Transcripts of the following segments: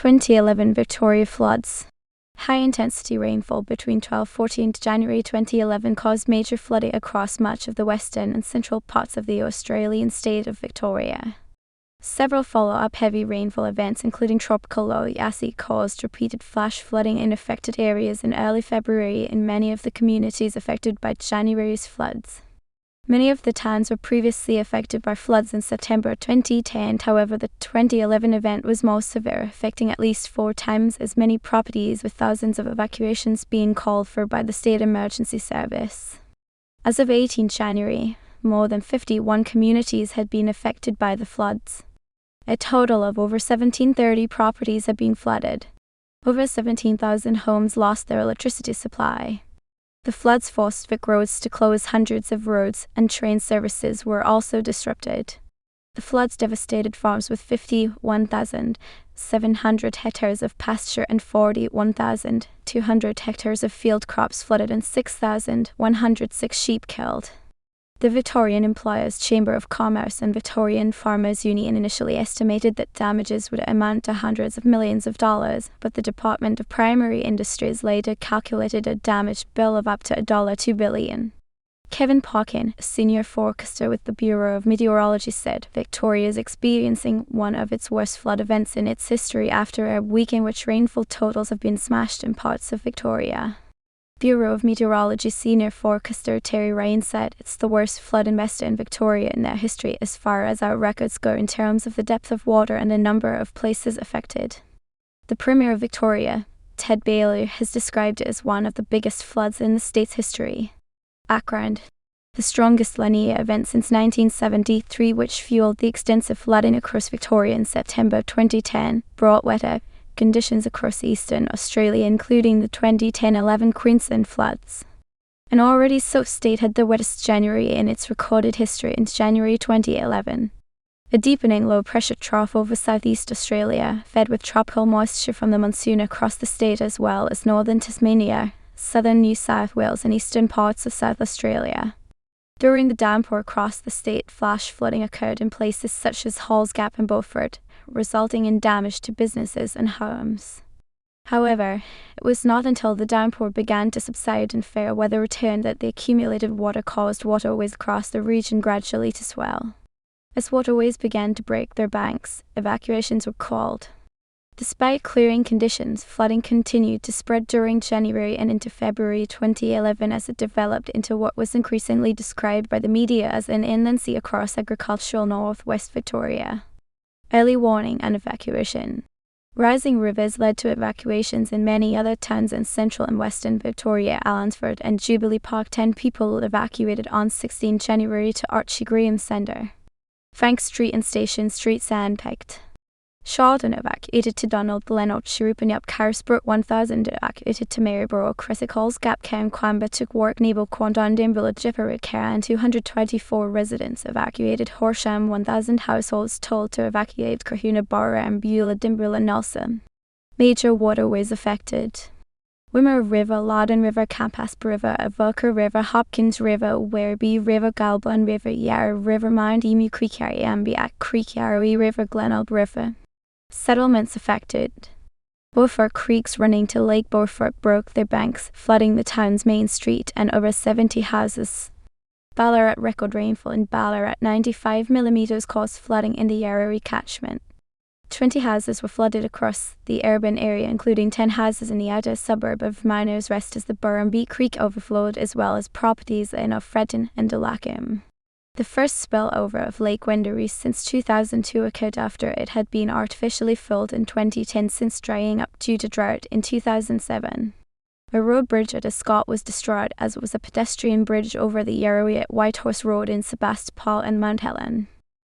2011 Victoria floods. High-intensity rainfall between 12/14 and January 2011 caused major flooding across much of the western and central parts of the Australian state of Victoria. Several follow-up heavy rainfall events, including Tropical Low Yasi, caused repeated flash flooding in affected areas in early February in many of the communities affected by January's floods. Many of the towns were previously affected by floods in September 2010, however the 2011 event was more severe, affecting at least 4 times as many properties, with thousands of evacuations being called for by the State Emergency Service. As of 18 January, more than 51 communities had been affected by the floods. A total of over 1,730 properties had been flooded. Over 17,000 homes lost their electricity supply. The floods forced VicRoads to close hundreds of roads, and train services were also disrupted. The floods devastated farms with 51,700 hectares of pasture and 41,200 hectares of field crops flooded and 6,106 sheep killed. The Victorian Employers' Chamber of Commerce and Victorian Farmers' Union initially estimated that damages would amount to hundreds of millions of dollars, but the Department of Primary Industries later calculated a damage bill of up to $2 billion. Kevin Parkin, a senior forecaster with the Bureau of Meteorology, said Victoria is experiencing one of its worst flood events in its history after a week in which rainfall totals have been smashed in parts of Victoria. Bureau of Meteorology senior forecaster Terry Ryan said it's the worst flood invest in Victoria in their history as far as our records go in terms of the depth of water and the number of places affected. The Premier of Victoria, Ted Bailey, has described it as one of the biggest floods in the state's history. Background: the strongest La Nina event since 1973, which fueled the extensive flooding across Victoria in September 2010, brought wetter conditions across eastern Australia, including the 2010-11 Queensland floods. An already soaked state had the wettest January in its recorded history in January 2011. A deepening low-pressure trough over southeast Australia, fed with tropical moisture from the monsoon across the state as well as northern Tasmania, southern New South Wales and eastern parts of South Australia. During the downpour across the state, flash flooding occurred in places such as Halls Gap and Beaufort, resulting in damage to businesses and homes. However, it was not until the downpour began to subside and fair weather returned that the accumulated water caused waterways across the region gradually to swell. As waterways began to break their banks, evacuations were called. Despite clearing conditions, flooding continued to spread during January and into February 2011 as it developed into what was increasingly described by the media as an inland sea across agricultural northwest Victoria. Early warning and evacuation. Rising rivers led to evacuations in many other towns in central and western Victoria. Allansford and Jubilee Park. 10 people evacuated on 16 January to Archie Graham Centre. Frank Street and Station Street sandpacked. Charlton evacuated to Donald Glenelg, Shirupanyup, Carisbrook 1000 evacuated to Maryborough, Cressy Halls Gap, Cam Quamba, Took Work, Nebo, Quandon, Dimbilla, Jipperit, and 224 residents evacuated. Horsham 1000 households told to evacuate Kahuna, Barra, and Beulah, Dimbilla, Nelson. Major waterways affected: Wimmera River, Loudon River, Campaspe River, Avoca River, Hopkins River, Werribee River, Galbun River, Yarra River, Mount Emu Creek, Ambiac Creek, Yarrawee River, Glenelg River. Settlements affected: Beaufort creeks running to Lake Beaufort broke their banks, flooding the town's main street and over 70 houses. Ballarat record rainfall in Ballarat 95 mm caused flooding in the Yarrawee catchment. 20 houses were flooded across the urban area, including 10 houses in the outer suburb of Miners Rest as the Burrumbee Creek overflowed, as well as properties in Offredden and Delakim. The first spillover of Lake Wendouree since 2002 occurred after it had been artificially filled in 2010 since drying up due to drought in 2007. A road bridge at Escott was destroyed, as was a pedestrian bridge over the Yarrawee at Whitehorse Road in Sebastopol and Mount Helen.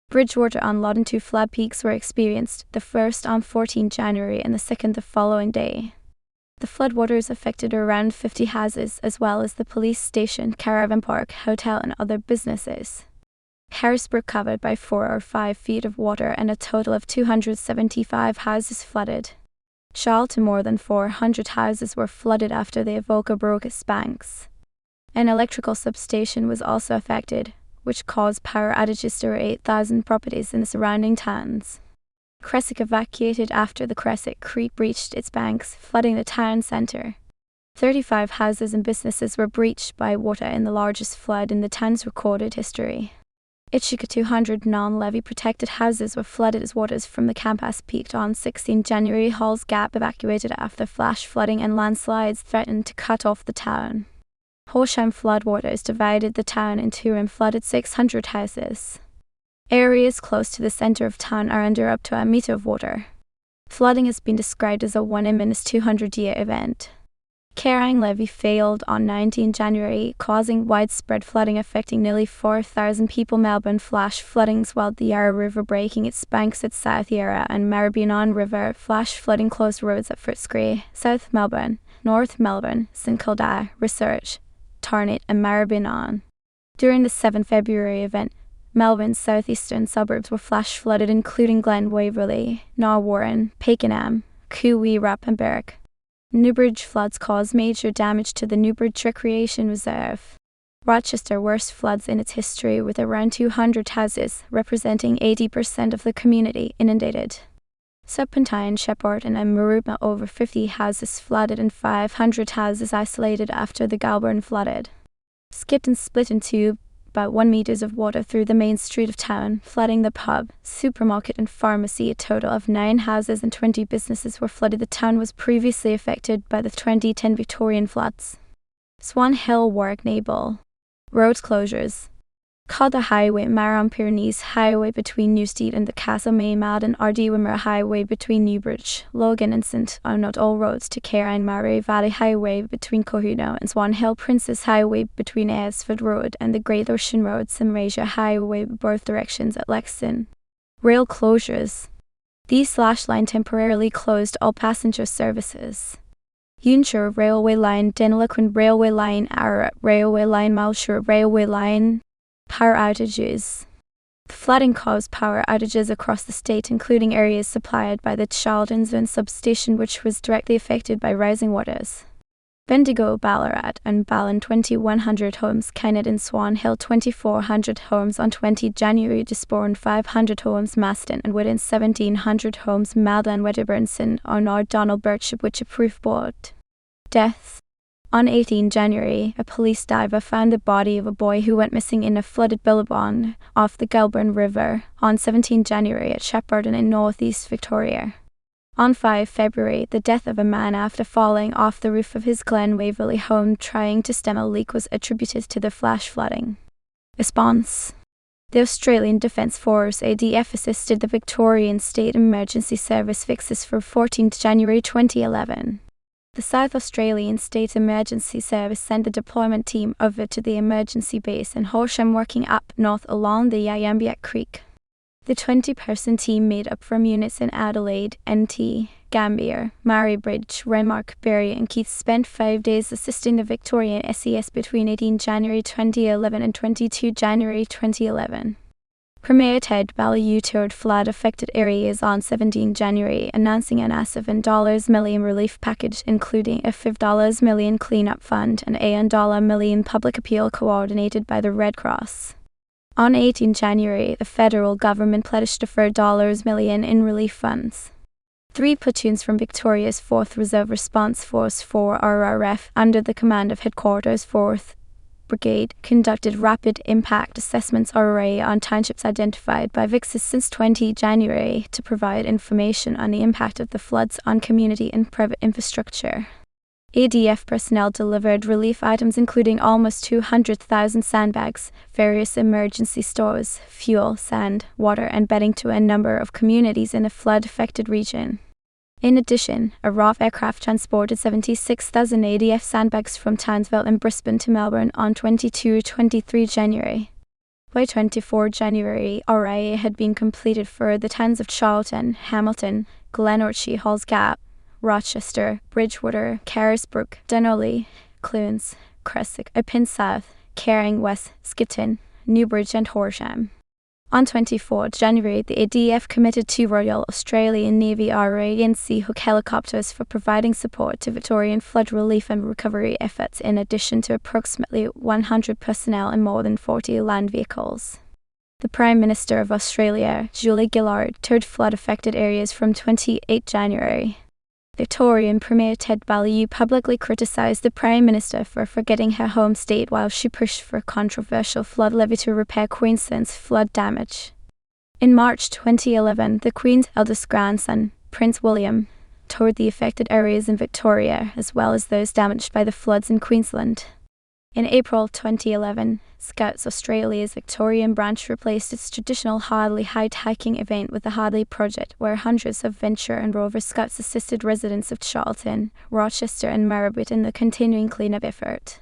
Bridgewater on Loddon 2 flood peaks were experienced, the first on 14 January and the second the following day. The floodwaters affected around 50 houses, as well as the police station, caravan park, hotel and other businesses. Carisbrook covered by 4 or 5 feet of water and a total of 275 houses flooded. Charlton, more than 400 houses were flooded after the Avoca broke its banks. An electrical substation was also affected, which caused power outages to 8,000 properties in the surrounding towns. Cressick evacuated after the Cressick Creek breached its banks, flooding the town centre. 35 houses and businesses were breached by water in the largest flood in the town's recorded history. Ithaca 200 non-levy protected houses were flooded as waters from the campus peaked on 16 January. Hall's Gap evacuated after flash flooding and landslides threatened to cut off the town. Horsham floodwaters divided the town in two and flooded 600 houses. Areas close to the centre of town are under up to a metre of water. Flooding has been described as a 1 in 200-year event. Carrying levee failed on 19 January, causing widespread flooding affecting nearly 4,000 people. Melbourne flash flooding swelled the Yarra River, breaking its banks at South Yarra and Maribyrnong River. Flash flooding closed roads at Footscray, South Melbourne, North Melbourne, St Kilda, Research, Tarneit and Maribyrnong. During the 7 February event, Melbourne's southeastern suburbs were flash flooded, including Glen Waverley, Warren, Pakenham, Coowee-Rupp and Berwick. Newbridge floods caused major damage to the Newbridge Recreation Reserve. Rochester worst floods in its history, with around 200 houses, representing 80% of the community, inundated. Serpentine, Shepparton and Maroubra, over 50 houses flooded and 500 houses isolated after the Goulburn flooded. Skipton split in two, about 1 meters of water through the main street of town, flooding the pub, supermarket and pharmacy. A total of 9 houses and 20 businesses were flooded. The town was previously affected by the 2010 Victorian floods. Swan Hill, Warwick Naval. Road closures. Calder Highway, Marham Pyrenees Highway between Newstead and the Castle Maymad, and Ardwimer Highway between Newbridge, Logan and St Arnaud. All roads to Carine Murray Valley Highway between Cohuno and Swan Hill, Princess Highway between Aylesford Road and the Great Ocean Road, Simrasia Highway both directions at Lexington. Rail closures. The slash line temporarily closed all passenger services. Unshire Railway Line, Deniliquin Railway Line, Ararat Railway Line, Malshire Railway Line. Power outages. Flooding caused power outages across the state, including areas supplied by the Charlton substation, which was directly affected by rising waters. Bendigo, Ballarat and Ballin 2100 homes, Kennett and Swan Hill 2400 homes on 20 January, Disporn 500 homes, Maston and Whitton 1700 homes, Malden, Wedderburn, St Arnaud, Donald Birchip, which approved board. Deaths. On 18 January, a police diver found the body of a boy who went missing in a flooded billabong off the Goulburn River. On 17 January at Shepparton in northeast Victoria. On 5 February, the death of a man after falling off the roof of his Glen Waverley home trying to stem a leak was attributed to the flash flooding. Response. The Australian Defence Force ADF assisted the Victorian State Emergency Service fixes for 14 January 2011. The South Australian State Emergency Service sent the deployment team over to the emergency base in Horsham, working up north along the Yayambiak Creek. The 20-person team made up from units in Adelaide, NT, Gambier, Marybridge, Renmark, Berry and Keith spent 5 days assisting the Victorian SES between 18 January 2011 and 22 January 2011. Premier Ted Baillieu toured flood-affected areas on 17 January, announcing an $7 million relief package, including a $5 million cleanup fund and a $1 million public appeal coordinated by the Red Cross. On 18 January, the federal government pledged a $4 million in relief funds. 3 platoons from Victoria's 4th Reserve Response Force 4 RRF, under the command of Headquarters 4th Brigade, conducted rapid impact assessments RRA on townships identified by VicRoads since 20 January to provide information on the impact of the floods on community and private infrastructure. ADF personnel delivered relief items including almost 200,000 sandbags, various emergency stores, fuel, sand, water and bedding to a number of communities in a flood-affected region. In addition, a RAF aircraft transported 76,000 ADF sandbags from Townsville and Brisbane to Melbourne on 22-23 January. By 24 January, RIA had been completed for the towns of Charlton, Hamilton, Glenorchy, Halls Gap, Rochester, Bridgewater, Carisbrook, Dunolly, Clunes, Cressick, Ipin South, Caring West, Skipton, Newbridge and Horsham. On 24 January, the ADF committed 2 Royal Australian Navy RAN Seahawk helicopters for providing support to Victorian flood relief and recovery efforts, in addition to approximately 100 personnel and more than 40 land vehicles. The Prime Minister of Australia, Julie Gillard, toured flood-affected areas from 28 January. Victorian Premier Ted Baillieu publicly criticised the Prime Minister for forgetting her home state while she pushed for a controversial flood levy to repair Queensland's flood damage. In March 2011, the Queen's eldest grandson, Prince William, toured the affected areas in Victoria as well as those damaged by the floods in Queensland. In April 2011, Scouts Australia's Victorian branch replaced its traditional Hardley hiking event with the Hardley Project, where hundreds of Venture and Rover Scouts assisted residents of Charlton, Rochester and Maribyrnong in the continuing cleanup effort.